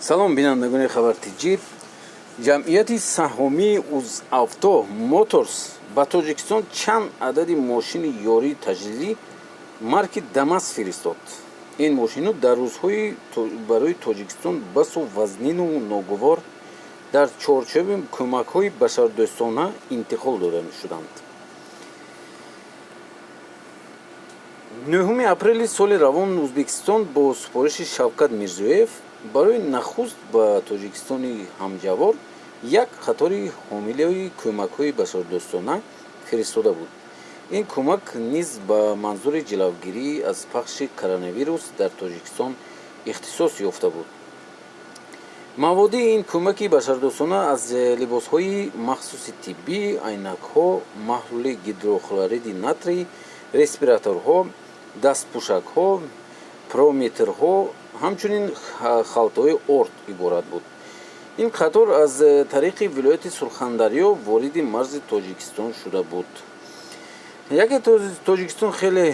салом бинандагони хабартиҷиб. ҷамъияти саҳмии УзАвто Моторс ба Тоҷикистон чанд адади мошини ёрии таҷдидӣ марки ДАМАС фиристод. Ин мошинҳо дар рӯзҳои барои Тоҷикистон басу вазнину ногувор дар чорчӯби кӯмакҳои башардӯстона интиқол дода шуданд. 9 апрели соли равон Ӯзбекистон бо супориши Шавкат Мирзиёев барои нахуст ба Тоҷикистони ҳамҷавор як қатори ҳомилаи кӯмакҳои башардӯстона фиристода буд. Ин кӯмак низ ба манзури ҷилавгирӣ аз пахши коронавирус дар Тоҷикистон ихтисос ёфта буд. маводи ин кӯмаки башардӯстона аз либосҳои махсуси тиббӣ, айнакҳо, маҳлули гидрохлориди натрий, респираторҳо, дастпӯшакҳо, прометрҳо, ҳамчунин халтаҳои орд иборат буд. ин қатор аз тариқи вилояти Сурхандарё вориди марзи Тоҷикистон шуда буд. яке Тоҷикистон хеле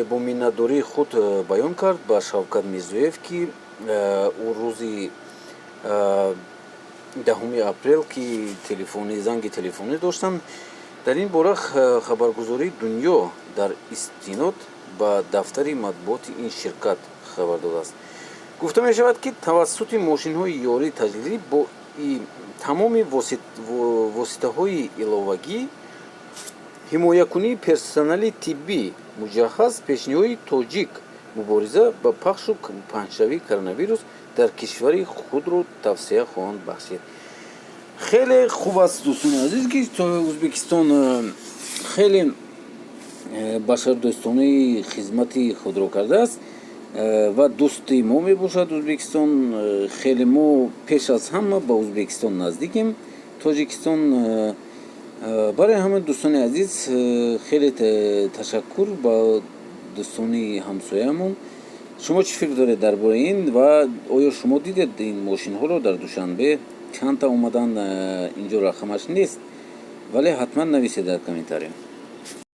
бо миннатдории худ баён кард ба Шавкат Мирзиёев, ки ӯ рӯзи 10 апрел ки занги телефонӣ доштанд, дар ин бора хабаргузории Дунё дар истинод ба дафтари матбуоти ин ширкат хабар додааст. гуфта мешавад, ки тавассути мошинҳои ёрии таҷдидӣ бо тамоми воситаҳои иловагӣ, ҳимоякунии персонали тиббӣ муҷаҳҳаз, пешниҳоди тоҷик мубориза ба пахшу паҳншавии коронавирус дар кишвари худро тавсея хоҳанд бахшид. хеле хуб аст дӯстони азиз, ки Ӯзбекистон хеле башардӯстонаи хизмати худро кардааст ва дӯсти мо мебошад. Ӯзбекистон хеле мо пеш аз ҳама ба Ӯзбекистон наздикем. Тоҷикистон барои ҳама дӯстони азиз хеле ташаккур ба дӯстони ҳамсоямон. шумо чӣ фикр доред дар бораи ин ва оё шумо дидед ин мошинҳоро дар Душанбе? чандта омадан, инҷо рақамаш нест, вале ҳатман нависед дар комментарий.